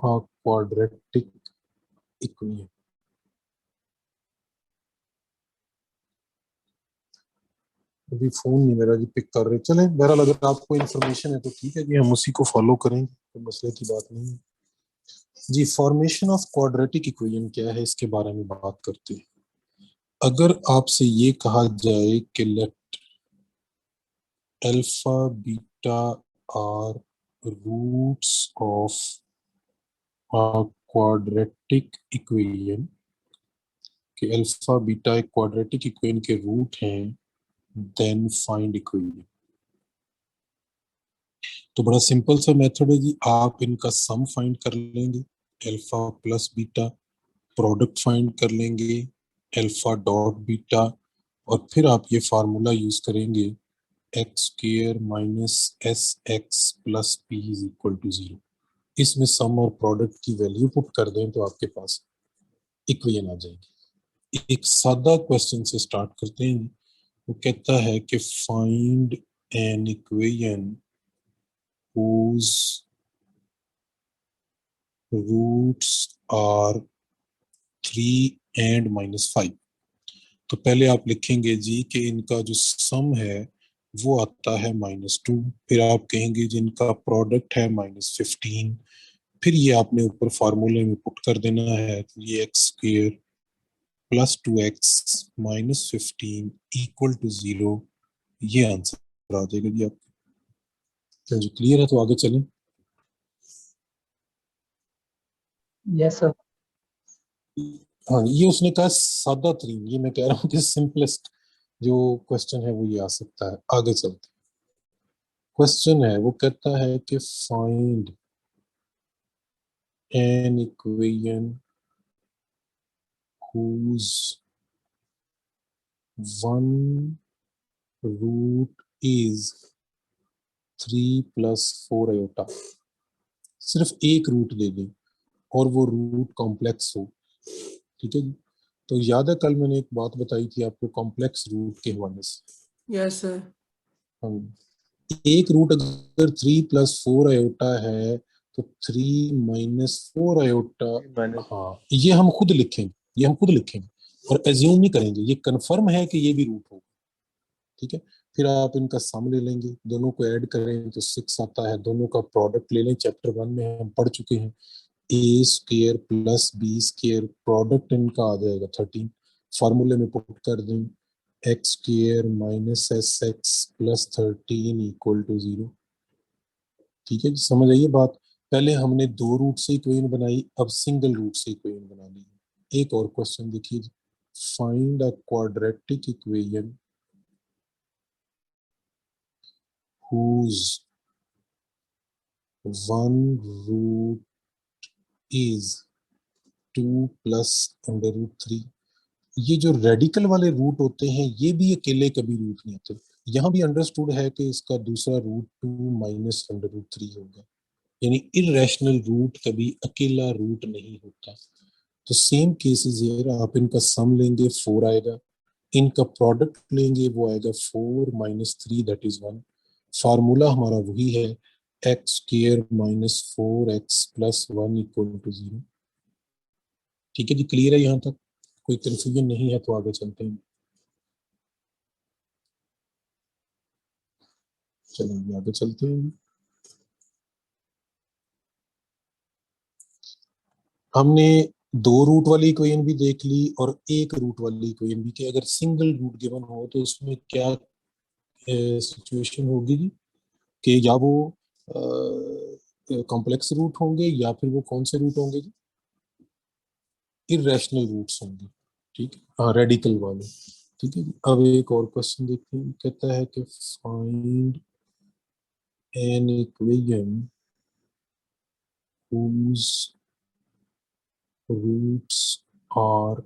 Quadratic equation. अभी phone नहीं मेरा जी पिक कर रहे। चले बहरहाल अगर आपको इन्फॉर्मेशन है तो ठीक है जी, हम उसी को फॉलो करेंगे, तो मसले की बात नहीं है जी। फॉर्मेशन ऑफ क्वाड्रेटिक इक्वेशन क्या है, इसके बारे में बात करते हैं। अगर आपसे ये कहा जाए कि let alpha beta are roots of quadratic equation, कि अल्फा बीटा एक क्वाड्रेटिक इक्वेशन के रूट हैं, देन फाइंड इक्वेशन। तो बड़ा सिंपल सा मेथड है जी, आप इनका सम फाइंड कर लेंगे alpha plus beta, product find कर लेंगे अल्फा डॉट बीटा, और फिर आप ये फार्मूला यूज करेंगे x square minus S x plus p is equal to 0। इसमें सम और प्रोडक्ट की वैल्यू पुट कर दें तो आपके पास इक्वेशन आ जाएगी। एक सादा क्वेश्चन से स्टार्ट करते हैं। वो कहता है कि find an equation whose roots are 3 and -5। तो पहले आप लिखेंगे जी कि इनका जो सम है वो आता है -2, फिर आप कहेंगे जिनका प्रोडक्ट है -15, फिर ये आपने ऊपर फार्मूले में पुट कर देना है, तो ये x square plus 2x minus 15 equal to 0, ये आंसर आ जाएगा जी आपका। क्या जी क्लियर है? तो आगे चलें। Yes sir. हाँ, ये उसने कहा सादा तरीन, ये मैं कह रहा हूँ कि सिंपलेस्ट जो क्वेश्चन है वो ये आ सकता है। आगे चलते, क्वेश्चन है वो कहता है कि find an equation whose one root is 3 + 4 iota. सिर्फ एक रूट दे दें और वो रूट कॉम्प्लेक्स हो, ठीक है जी। तो याद है कल मैंने एक बात बताई थी आपको कॉम्प्लेक्स रूट के हवाले से। Yes sir. हम एक रूट अगर 3 + 4 आयोटा है तो 3 - 4 आयोटा, हाँ ये हम खुद लिखेंगे, ये हम खुद लिखेंगे और एज्यूम नहीं करेंगे, ये कंफर्म है कि ये भी रूट होगा, ठीक है। फिर आप इनका सम ले लेंगे, दोनों को ऐड करें तो 6 आता है, दोनों का प्रोडक्ट ले लें, चैप्टर 1 में हम पढ़ चुके हैं, A square plus B square, product इनका आ जाएगा 13, फार्मूले में पुट कर दें X square minus S x plus 13 equal to 0, ठीक है जी। समझ आइए बात, पहले हमने दो रूट से इक्वेशन बनाई, अब सिंगल रूट से इक्वेशन बना ली। एक और क्वेश्चन देखिए, find a quadratic equation whose one root is 2 + √3। ये जो रेडिकल वाले रूट होते हैं ये भी अकेले कभी रूट नहीं होते। यहाँ भी अंडरस्टूड है कि इसका दूसरा रूट 2 माइनस √3 होगा, यानी इरेशनल रूट कभी अकेला रूट नहीं होता। तो सेम केसेस हियर, आप इनका सम लेंगे 4 आएगा, इनका प्रोडक्ट लेंगे वो आएगा 4 - 3 दैट इज 1। फार्मूला हमारा वही है x square minus 4x plus 1 equal to 0, ठीक है जी। क्लियर है यहाँ तक? कोई कंफ्यूजन नहीं है तो आगे चलते हैं। चलिए आगे चलते हैं। हमने दो रूट वाली इक्वेशन भी देख ली और एक रूट वाली इक्वेशन भी, कि अगर सिंगल रूट गिवन हो तो उसमें क्या सिचुएशन होगी जी, कि या वो कॉम्प्लेक्स रूट होंगे या फिर वो कौन से रूट होंगे जी, इरेशनल रूट्स होंगे, ठीक है, हाँ रेडिकल वाले, ठीक है जी। अब एक और क्वेश्चन देखते हैं, कहता है कि find an equation whose roots are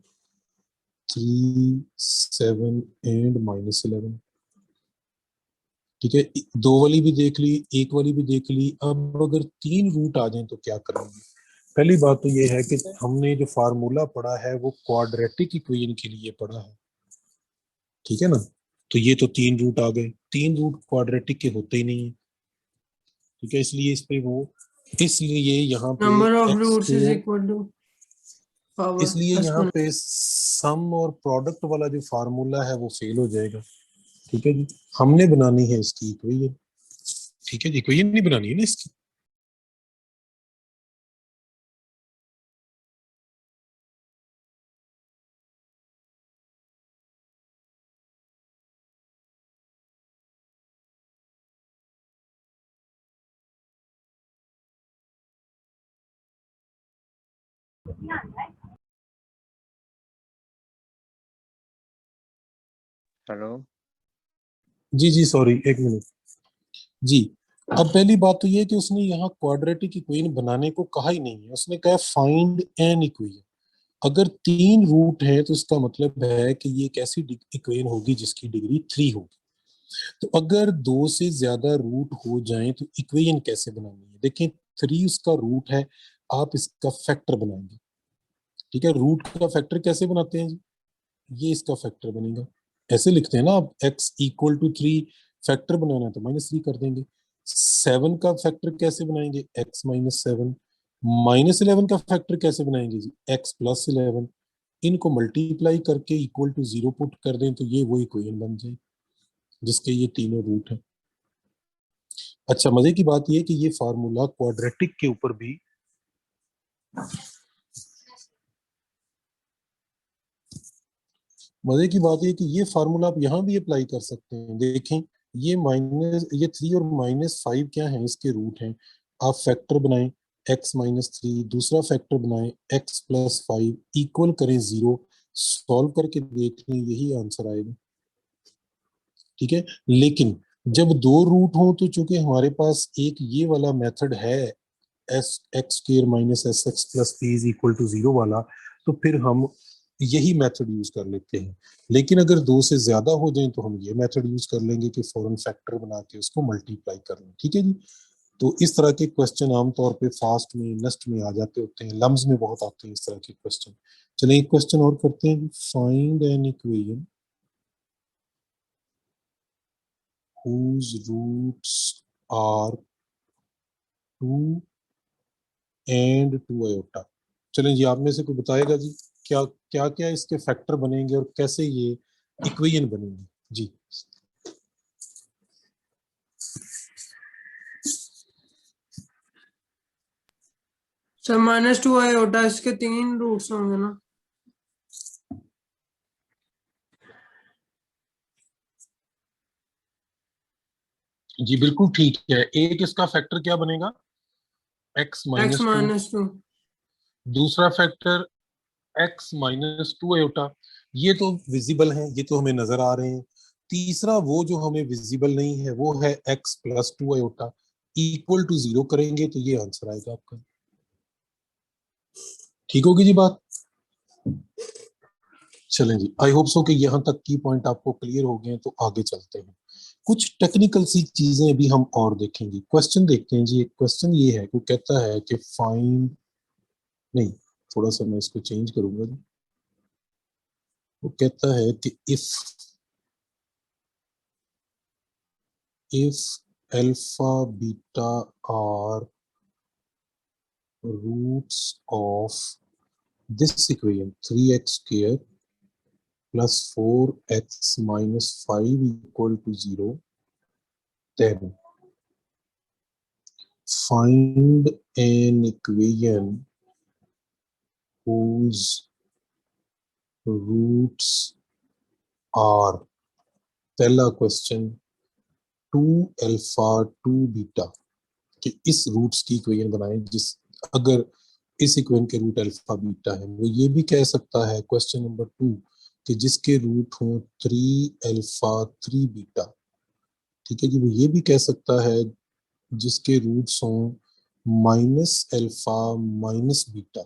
3, 7 and -11, ठीक है। दो वाली भी देख ली, एक वाली भी देख ली, अब अगर 3 रूट आ जाएं तो क्या करेंगे। पहली बात तो ये है कि हमने जो फार्मूला पढ़ा है वो क्वाड्रेटिक इक्वेशन के लिए पढ़ा है, ठीक है ना। तो ये तो 3 रूट आ गए, 3 रूट क्वाड्रेटिक के होते ही नहीं है, ठीक है, इसलिए इस पे वो इसलिए यहाँ पे number of x roots is square, equal to power इसलिए यहाँ एक्सपोनेंट। पे सम और प्रोडक्ट वाला जो फार्मूला है वो फेल हो जाएगा। ठीक है जी, हमने बनानी है इसकी इक्वेशन। ठीक है जी, इक्वेशन नहीं बनानी है ना इसकी। हेलो। जी जी सॉरी, एक मिनट जी। अब पहली बात तो ये है कि उसने यहाँ क्वाड्रेटिक इक्वेशन बनाने को कहा ही नहीं है, उसने कहा फाइंड एन इक्वेशन। अगर 3 रूट है तो इसका मतलब है कि ये एक ऐसी इक्वेशन होगी जिसकी डिग्री 3 होगी। तो अगर 2 से ज्यादा रूट हो जाएं तो इक्वेशन कैसे बनानी है? देखिए 3 उसका रूट है, आप इसका फैक्टर बनाएंगे। ठीक है, रूट का फैक्टर कैसे बनाते हैं जी? ये इसका फैक्टर बनेगा, ऐसे लिखते हैं ना आप, x इक्वल टू 3, फैक्टर बनाना है तो -3 कर देंगे। 7 का फैक्टर कैसे बनाएंगे? x-7। -11 का फैक्टर कैसे बनाएंगे जी? x+11। इनको मल्टीप्लाई करके इक्वल टू 0 पुट कर दें तो ये वो इक्वेशन बन जाए जिसके ये तीनों रूट हैं। अच्छा, मजे की बात ये है कि ये फार्मूला क्वाड्रेटिक के ऊपर भी, मजे की बात ये है कि ये फार्मूला आप यहाँ भी अप्लाई कर सकते हैं। देखें, ये 3 और -5 क्या है? इसके रूट हैं। आप फैक्टर बनाएं x-3, दूसरा फैक्टर बनाएं x+5, इक्वल करें 0, सॉल्व करके देख लें, यही आंसर आएगा। ठीक है, लेकिन जब 2 रूट हो तो चूंकि हमारे पास एक ये वाला मेथड है, x² - sx+p is equal to 0 वाला, तो फिर हम यही मेथड यूज कर लेते हैं। लेकिन अगर 2 से ज्यादा हो जाए तो हम ये मेथड यूज कर लेंगे कि फौरन फैक्टर बना के उसको मल्टीप्लाई कर लें। ठीक है जी, तो इस तरह के क्वेश्चन आमतौर पे फास्ट में, नस्ट में आ जाते होते हैं, लम्स में बहुत आते हैं इस तरह के क्वेश्चन। चलिए एक क्वेश्चन और करते हैं, find an equation whose roots are 2 and 2 iota। चलें जी, आप में से कोई बताएगा जी क्या क्या क्या इसके फैक्टर बनेंगे और कैसे ये इक्वेशन बनेंगी जी। सर -2 आयोटा, इसके 3 रूट्स होंगे ना? जी बिल्कुल ठीक है, एक इसका फैक्टर क्या बनेगा? x x-2। -2। दूसरा फैक्टर x-2 आयोटा, ये तो विजिबल है, ये तो हमें नजर आ रहे हैं। तीसरा वो जो हमें विजिबल नहीं है वो है x+2 आयोटा, इक्वल टू 0 करेंगे तो ये आंसर आएगा आपका। ठीक होगी जी बात? चलें जी, आई होप सो कि यहाँ तक की पॉइंट आपको क्लियर हो गए, तो आगे चलते हैं। कुछ टेक्निकल सी चीजें अभी हम और देखेंगे। क्वेश्चन देखते हैं जी। एक क्वेश्चन ये है, वो कहता है कि फाइंड, नहीं, थोड़ा सा मैं इसको चेंज करूंगा जी। वो कहता है कि if alpha beta are roots of this equation 3x² + 4x - 5 equal to 0, then find an equation whose roots are, पहला क्वेश्चन 2 अल्फा 2 बीटा, कि इस रूट्स की इक्वेशन बनाएं जिस, अगर इस इक्वेशन के रूट अल्फा बीटा है। वो ये भी कह सकता है क्वेश्चन नंबर 2 कि जिसके रूट हो 3 अल्फा 3 बीटा। ठीक है जी, वो ये भी कह सकता है जिसके रूट्स हों -अल्फा -बीटा।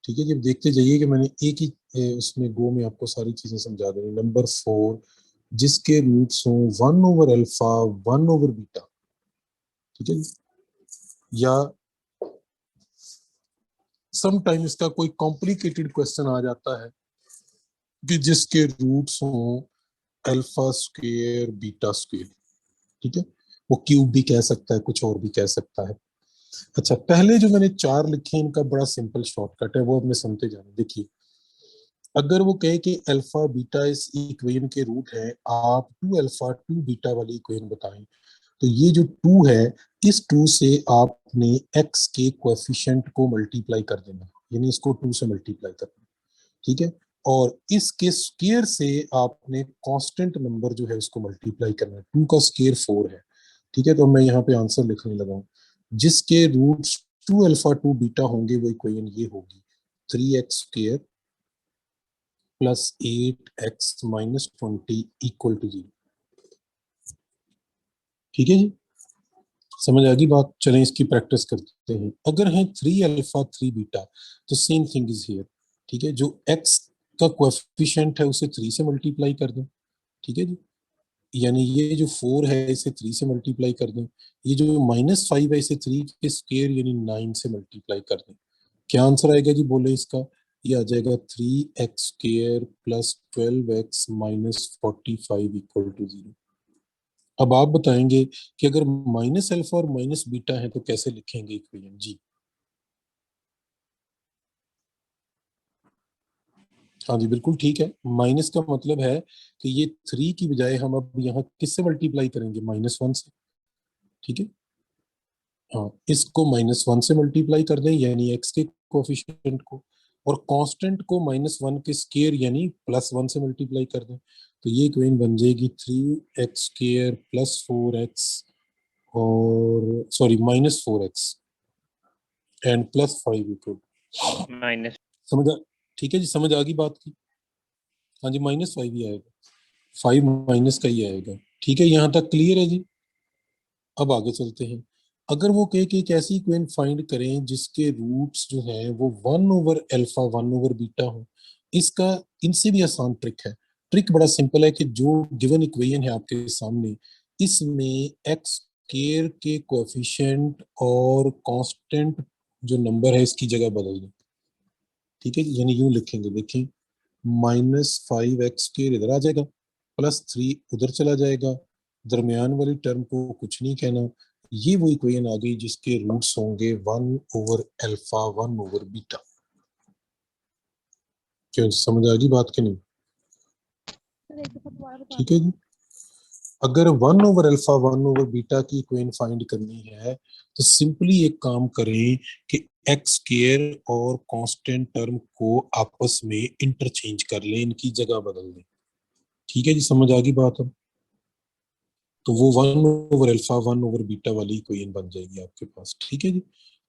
ठीक है जी, देखते जाइए कि मैंने एक ही उसमें गो में आपको सारी चीजें समझा देनी। नंबर 4, जिसके रूट्स हों 1/अल्फा 1/बीटा। ठीक है जी, या समटाइम इसका कोई कॉम्प्लिकेटेड क्वेश्चन आ जाता है कि जिसके रूट्स हों अल्फा स्क्वायर बीटा स्क्वायर। ठीक है, वो क्यूब भी कह सकता है, कुछ और भी कह सकता है। अच्छा, पहले जो मैंने 4 लिखे हैं इनका बड़ा सिंपल शॉर्टकट है, वो अब मैं समझते जाना। देखिए, अगर वो कहे कि अल्फा बीटा इस इक्वेशन के रूट है, आप 2 अल्फा 2 बीटा वाली इक्वेशन बताएं, तो ये जो 2 है, इस 2 से आपने x के कोएफिशिएंट को मल्टीप्लाई कर देना, यानी इसको 2 से मल्टीप्लाई करना, ठीक है। और इसके स्क्वायर से आपने कांस्टेंट नंबर जो है उसको मल्टीप्लाई करना है। 2 का स्क्वायर 4 है, ठीक है। तो मैं यहाँ पे आंसर लिखने लगा हूँ, जिसके रूट्स 2 अल्फा 2 बीटा होंगे, वो इक्वेशन ये होगी 3x square plus 8x minus 20 equal to 0। ठीक है जी, समझ आ गई बात। चलें इसकी प्रैक्टिस करते हैं। अगर है 3 अल्फा 3 बीटा, तो सेम थिंग इज हियर, ठीक है। जो x का कोएफिशिएंट है उसे 3 से मल्टीप्लाई कर दें, ठीक है जी। यानी ये जो 4 है इसे 3 से मल्टीप्लाई कर दें, ये जो -5 है इसे 3 के स्क्वायर यानी 9 से मल्टीप्लाई कर दें। क्या आंसर आएगा जी, बोले इसका? ये आ जाएगा 3x square plus 12x minus 45 equal to 0। अब आप बताएंगे कि अगर माइनस अल्फा और माइनस बीटा है तो कैसे लिखेंगे इक्वेशन जी? हाँ जी, बिल्कुल ठीक है। माइनस का मतलब है कि ये 3 की बजाय हम अब यहाँ किससे मल्टीप्लाई करेंगे? -1 से, ठीक है। हाँ, इसको -1 से मल्टीप्लाई कर दें यानी x के कोफिशिएंट को, और कांस्टेंट को -1 के स्क्वायर यानी +1 से मल्टीप्लाई कर दें, तो ये इक्वेशन बन जाएगी 3x स्क्वायर प्लस 4x, और sorry -4x and +5 equal minus. समझ आ, ठीक है जी, समझ आ गई बात की? हाँ जी, -5 ही आएगा, 5 माइनस का ही आएगा, ठीक है। यहाँ तक क्लियर है जी? अब आगे चलते हैं। अगर वो कहे कि एक ऐसी इक्वेशन फाइंड करें जिसके रूट्स जो हैं वो 1 ओवर अल्फा 1 ओवर बीटा हो, इसका इनसे भी आसान ट्रिक है। ट्रिक बड़ा सिंपल है कि जो गिवन इक्वेशन है आपके सामने, इसमें एक्स स्क्वायर के कोएफिशिएंट और कांस्टेंट जो नंबर है इसकी जगह बदल दें, ठीक है। यानी यूं लिखेंगे, देखें, -5x स्क्वायर इधर आ जाएगा, +3 उधर चला जाएगा, दरमियान वाली टर्म को कुछ नहीं कहना। ये वो इक्वेशन आ गई जिसके रूट्स होंगे 1 ओवर अल्फा 1 ओवर बीटा। क्या समझ आ गई बात के नहीं? ठीक है जी। अगर 1 ओवर अल्फा 1 ओवर बीटा की इक्वेशन फाइंड करनी है तो सिंपली एक काम करें कि एक्स स्क्वायर और कांस्टेंट टर्म को आपस में इंटरचेंज कर लें, इनकी जगह बदल दें, ठीक है जी। समझ आ गई बात? अब तो वो 1 ओवर अल्फा 1 ओवर बीटा वाली इक्वेशन बन जाएगी आपके पास, ठीक है जी।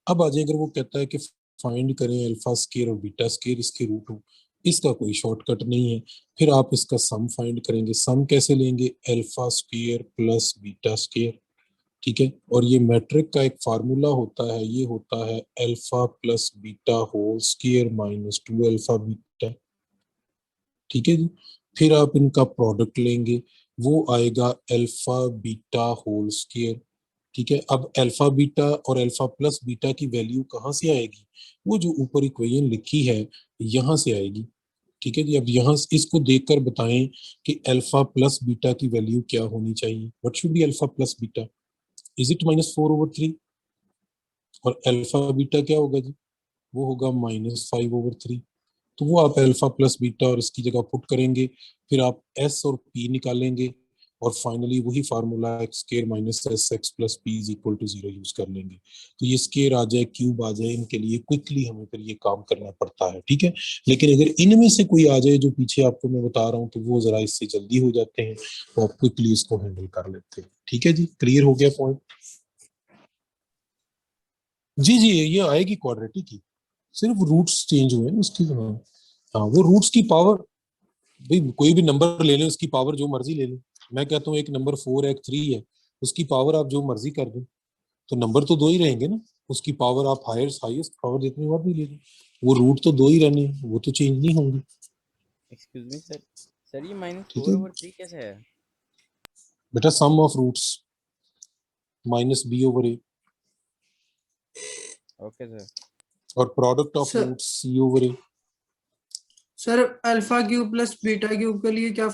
अब आ जाए, अगर वो कहता है कि फाइंड करें अल्फा स्क्वायर और बीटा स्क्वायर इसके रूट हो, इसका कोई शॉर्टकट नहीं है। फिर आप इसका सम फाइंड करेंगे। सम कैसे लेंगे? Alpha square plus beta square, ठीक है। और ये मैट्रिक का एक फार्मूला होता है, ये होता है alpha plus beta whole square minus 2 alpha beta, ठीक है जी। फिर आप इनका प्रोडक्ट लेंगे, वो आएगा अल्फा बीटा होल स्क्वायर, ठीक है। अब अल्फा बीटा और अल्फा प्लस बीटा की वैल्यू कहाँ से आएगी? वो जो ऊपर इक्वेशन लिखी है यहाँ से आएगी, ठीक है जी। अब यहाँ इसको देखकर बताएं कि अल्फा प्लस बीटा की वैल्यू क्या होनी चाहिए। What should be alpha plus beta? Is it -4/3? और अल्फा बीटा क्या होगा जी? वो होगा -5/3। तो वो आप अल्फा प्लस बीटा और इसकी जगह पुट करेंगे, फिर आप एस और पी निकालेंगे, और फाइनली वही formula x square minus S x plus p is equal to 0 use कर लेंगे। तो ये स्क्वायर आ जाए, क्यूब आ जाए, इनके लिए क्विकली हमें फिर ये काम करना पड़ता है, ठीक है। लेकिन अगर इनमें से कोई आ जाए जो पीछे आपको मैं बता रहा हूँ, तो वो जरा इससे जल्दी हो जाते हैं, तो आप क्विकली इसको हैंडल कर लेते हैं, ठीक है जी। क्लियर हो गया पॉइंट? जी जी, ये आएगी क्वाड्रेटिक की, सिर्फ रूट्स चेंज हुए हैं उसकी। हाँ, वो रूट्स की पावर, भाई कोई भी नंबर ले लें, उसकी पावर जो मर्जी ले लें। मैं कहता हूँ एक नंबर 4 है, एक 3 है, उसकी पावर आप जो मर्जी कर दें, तो नंबर तो 2 ही रहेंगे ना। उसकी पावर आप हाईएस्ट पावर जितनी बार भी ले लें, वो रूट तो 2 ही रहने हैं, वो तो चेंज नहीं होंगे। एक्सक्यूज मी सर, सर ये ठीक है -4/3 कैसे है? बेटा, sum of roots -b/a okay sir. और product of sir roots c/a। Sir alpha cube plus beta cube के लिए क्या